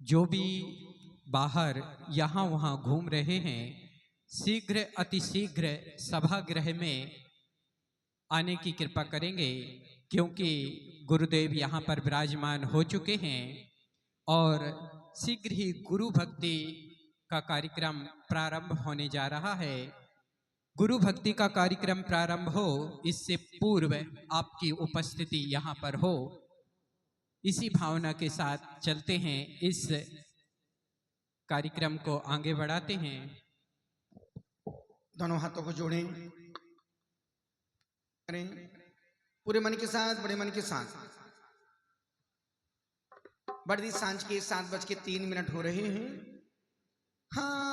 जो भी बाहर यहाँ वहाँ घूम रहे हैं, शीघ्र अतिशीघ्र सभागृह में आने की कृपा करेंगे, क्योंकि गुरुदेव यहाँ पर विराजमान हो चुके हैं और शीघ्र ही गुरु भक्ति का कार्यक्रम प्रारंभ होने जा रहा है। गुरु भक्ति का कार्यक्रम प्रारंभ हो इससे पूर्व आपकी उपस्थिति यहाँ पर हो, इसी भावना के साथ चलते हैं, इस कार्यक्रम को आगे बढ़ाते हैं। दोनों हाथों को जोड़ें, करें पूरे मन के साथ, बड़े मन के साथ। बड़ी सांझ के 7:03 हो रहे हैं। हाँ,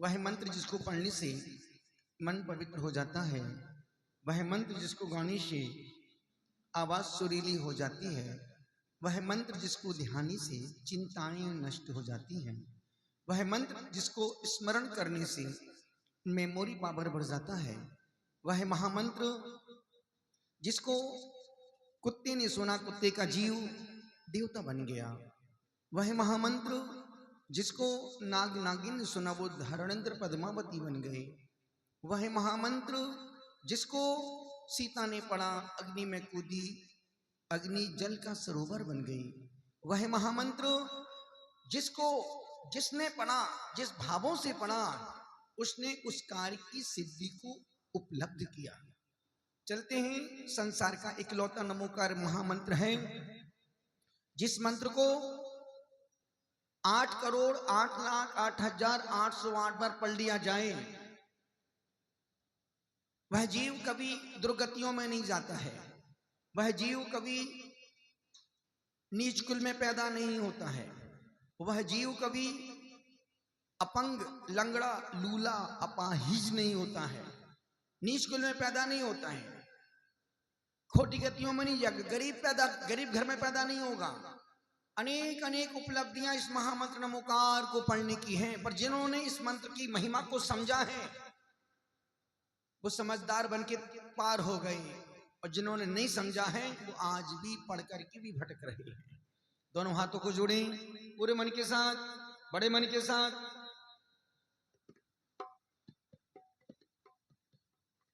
वह मंत्र जिसको पढ़ने से मन पवित्र हो जाता है, वह मंत्र जिसको गाने से आवाज सुरीली हो जाती है, वह मंत्र जिसको ध्यान से चिंताएं नष्ट हो जाती हैं, वह मंत्र जिसको स्मरण करने से मेमोरी पावर बढ़ जाता है, वह महामंत्र जिसको कुत्ते ने सुना, कुत्ते का जीव देवता बन गया, वह महामंत्र जिसको नाग नागिन ने सुना, वो धरणेंद्र पद्मावती बन गए, वह महामंत्र जिसको सीता ने पढ़ा, अग्नि में कूदी, अग्नि जल का सरोवर बन गई, वह महामंत्र जिसने पढ़ा, जिस भावों से पढ़ा, उसने उस कार्य की सिद्धि को उपलब्ध किया। चलते हैं, संसार का इकलौता नमोकार महामंत्र है, जिस मंत्र को 8,08,08,808 बार पढ़ लिया जाए, वह जीव कभी दुर्गतियों में नहीं जाता है, वह जीव कभी नीच कुल में पैदा नहीं होता है, वह जीव कभी अपंग, लंगड़ा, लूला, अपाहिज नहीं होता है, नीच कुल में पैदा नहीं होता है, खोटी गतियों में नहीं जाएगा, गरीब घर में पैदा नहीं होगा। अनेक अनेक उपलब्धियां इस महामंत्र नमोकार को पढ़ने की हैं, पर जिन्होंने इस मंत्र की महिमा को समझा है वो समझदार बन के पार हो गए, और जिन्होंने नहीं समझा है वो आज भी पढ़ करके भी भटक रहे हैं। दोनों हाथों को जोड़ें, पूरे मन के साथ, बड़े मन के साथ,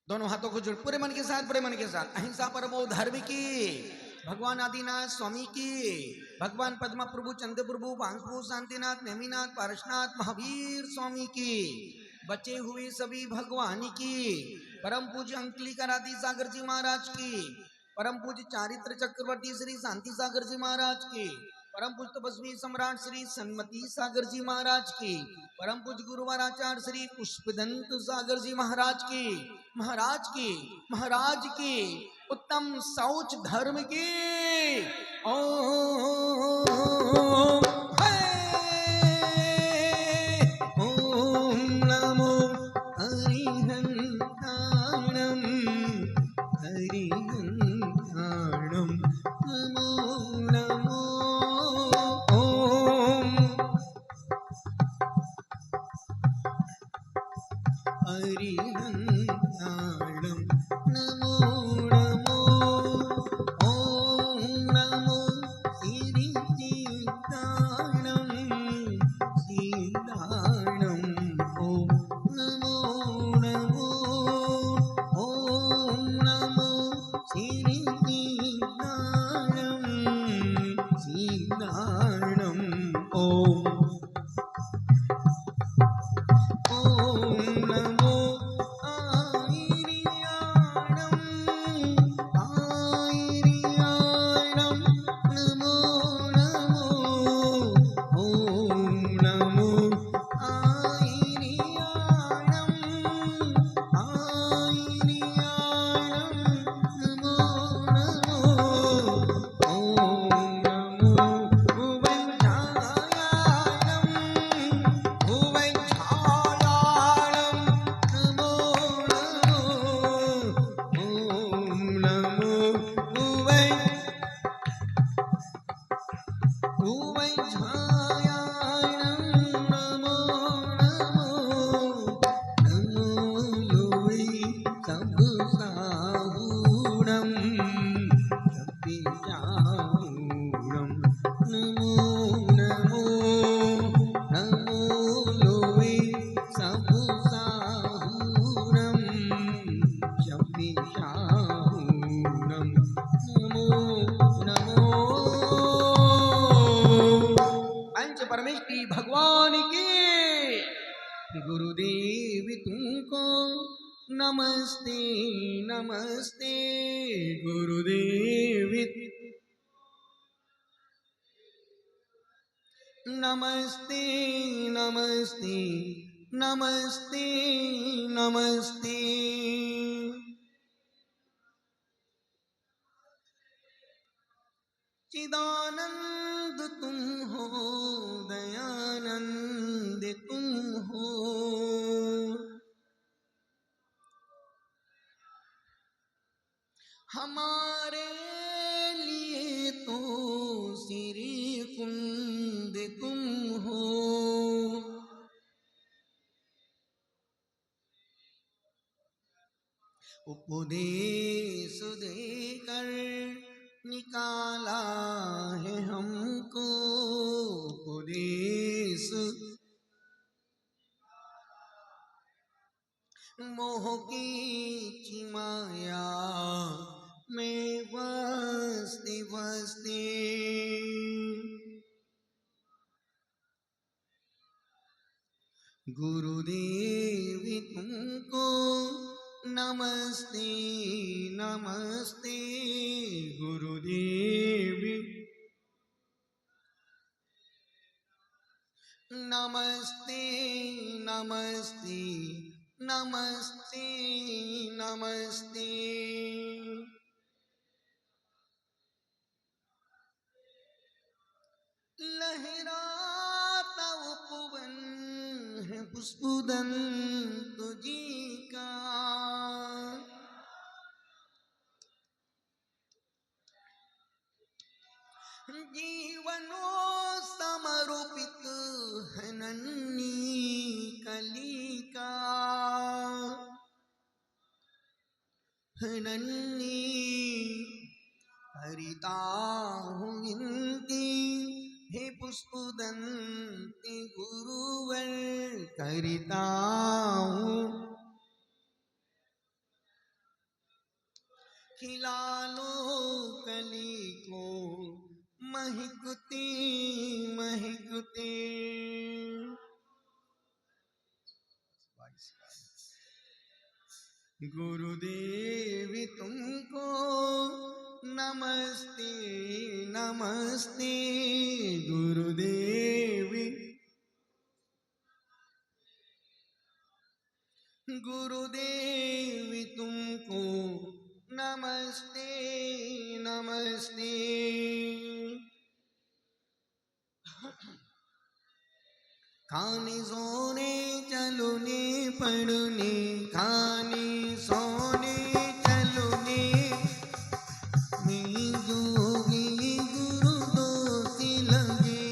दोनों हाथों को जोड़, पूरे मन के साथ, बड़े मन के साथ। अहिंसा परमो धर्म की, भगवान आदिनाथ स्वामी की, भगवान पद्मा प्रभु, चंद्र प्रभु, भांगप्रभु, शांतिनाथ, नेमिनाथ, पारसनाथ, महावीर स्वामी की, बचे हुए सभी भगवान की, परम पूज्य अंकलिका राधी सागर जी महाराज की, परम पूज्य चारित्र चक्रवर्ती श्री शांति सागर जी महाराज की, परम पूज्य तपस्वी सम्राट श्री सन्मति सागर जी महाराज की, परम पूज्य गुरुवार आचार्य श्री पुष्पदंत सागर जी महाराज की, महाराज की, उत्तम शौच धर्म की। ओम नमो हरिहंताणम, हरिहंताणम, नमो नमो ओम हरिहंताणम, नमो नमो ओम नमो श्री सीताणम, सीताणम ओम नमो नमो ओम नमो श्री सीताणम, सीताणम ओम नमो आयरियाणम, आयरियाणम, नमो नमो ओम नमो आयरियाणम, आयरियाणम, नमो श्याहू नमो नमो पंच परमेश्वरी भगवान की गुरुदेव तुमको नमस्ते नमस्ते गुरुदेव नमस्ते नमस्ते नमस्ते नमस्ते चिदानंद तुम हो दयानंद तुम हो हमारे लिए तो श्री कुंद तुम हो उपदेश देकर निकाला है हमको उपदेश मोह की चिमाया में बसते बसते गुरुदेव तुमको नमस्ते नमस्ते गुरुदेव नमस्ते नमस्ते नमस्ते नमस्ते लहराता उपवन है पुष्पुदन तुझी का जीवनो समर्पित है नन्ही कली का नन्ही हरिता हूँ विनती हे पुष्पदंती गुरुवर करिता हूँ खिला लो कली को महकती महकती गुरुदेव तुमको नमस्ते नमस्ते गुरुदेव गुरुदेव तुमको नमस्ते नमस्ते खाने सोने चलने पढ़ने खाने सोने चलने मैं जोगी गुरु दोषी लगे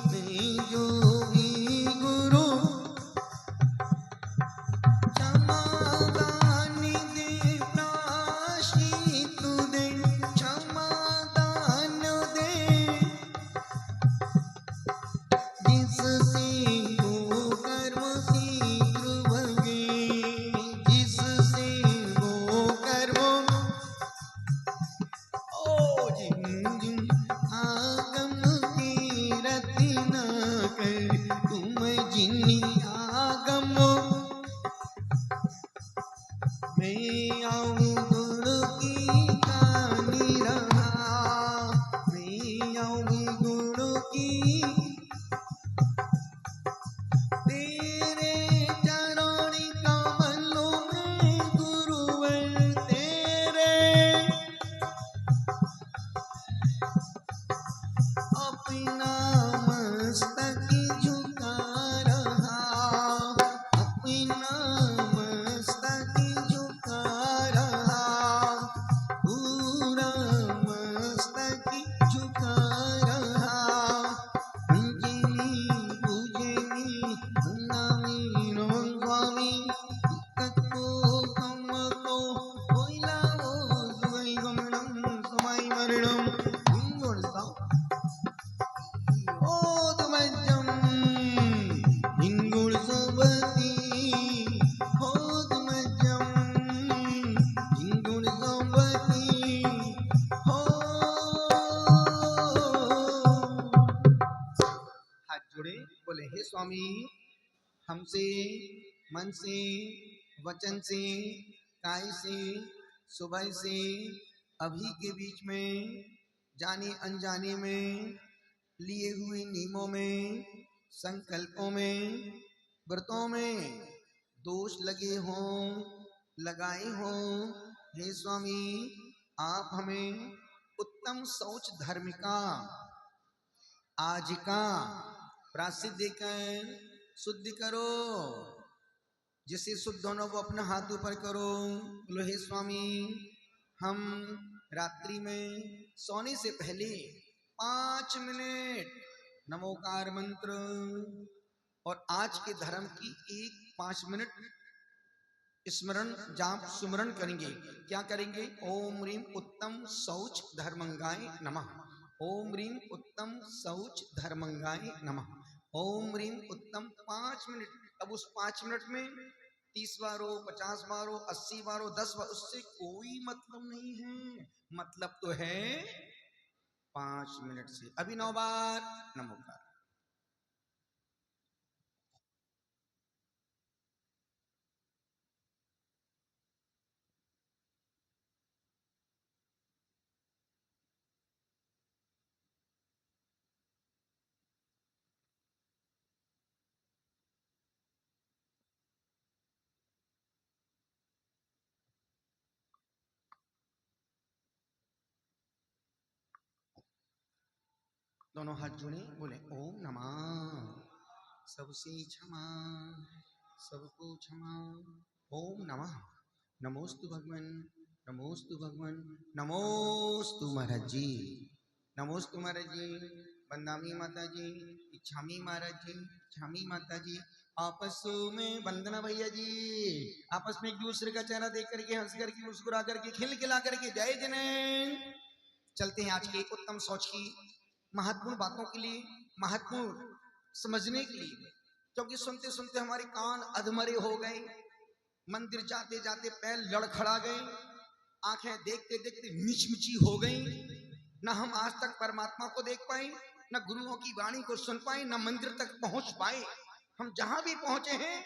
मैं जोगी गुरु क्षमादान दे प्राश्चित दे क्षमादान दे जिससे को कर्म शीघ्र भगे जिस स्वामी हमसे मन से, वचन से, काय से, सुबह से, अभी के बीच में, जाने अनजाने में, लिए हुए नियमों में, संकल्पों में, व्रतों में दोष लगे हों, लगाए हों, हे स्वामी आप हमें उत्तम शौच धर्म का आज का प्रायश्चित देकर शुद्ध करो। जिसे शुद्ध होना वो अपना हाथ ऊपर करो। बोलो हे स्वामी हम रात्रि में सोने से पहले 5 मिनट नमोकार मंत्र और आज के धर्म की 5 मिनट स्मरण जाप सुमरण करेंगे। क्या करेंगे? ओम ह्रीम उत्तम शौच धर्मंगाय नमः। ओम ह्रीम उत्तम शौच धर्मंगाय नमः। ओम ह्रीम उत्तम 5 मिनट। अब उस 5 मिनट में 30 बार हो, 50 बार हो, 80 बार हो, 10 बार, उससे कोई मतलब नहीं है। मतलब तो है 5 मिनट से। अभी 9 बार नमोकार। दोनों हाथ जोड़े, बोले ओम नमः। सबसे क्षमा, सबको क्षमा। ओम नमः। नमोस्तु भगवन, नमोस्तु भगवन, नमोस्तु महाराज जी, नमोस्तु महाराज जी, वंदामी माता जी, इच्छामी महाराज जी, इच्छामी माता जी। आपस में वंदना भैया जी, आपस में एक दूसरे का चेहरा देख करके, हंस करके, मुस्कुरा करके, खिलखिला करके जय जने। चलते हैं आज के उत्तम शौच की महत्वपूर्ण बातों के लिए, महत्वपूर्ण समझने के लिए। क्योंकि सुनते सुनते हमारे कान अधमरे हो गए, मंदिर जाते जाते पैर लड़खड़ा गए, आंखें देखते देखते मिचमिची हो गई। न हम आज तक परमात्मा को देख पाए, न गुरुओं की वाणी को सुन पाए, न मंदिर तक पहुंच पाए। हम जहां भी पहुंचे हैं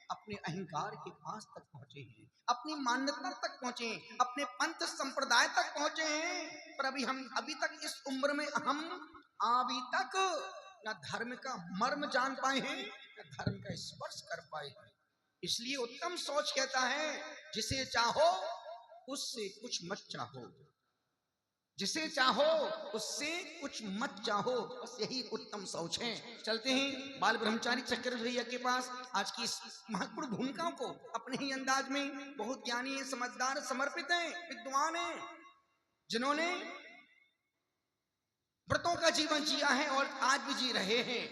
अपने अहंकार के पास तक पहुंचे हैं, अपनी मान्यता तक पहुंचे हैं, अपने पंथ संप्रदाय तक पहुंचे हैं। पर अभी तक इस उम्र में हम अभी तक न धर्म का मर्म जान पाए हैं, न धर्म का स्पर्श कर पाए हैं। इसलिए उत्तम सोच कहता है जिसे चाहो उससे कुछ मत चाहो, जिसे चाहो उससे कुछ मत चाहो। बस यही उत्तम सोच है। चलते हैं बाल ब्रह्मचारी चक्र भैया के पास। आज की इस महत्वपूर्ण भूमिकाओं को अपने ही अंदाज में बहुत ज्ञानी है, समझदार, समर्पित है, विद्वान है, जिन्होंने व्रतों का जीवन जिया है और आज भी जी रहे हैं।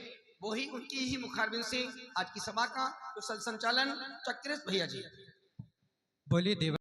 वही उनकी ही मुखारबिंद से आज की सभा का कुशल संचालन चक्रेश भैया जी। बोलिए देव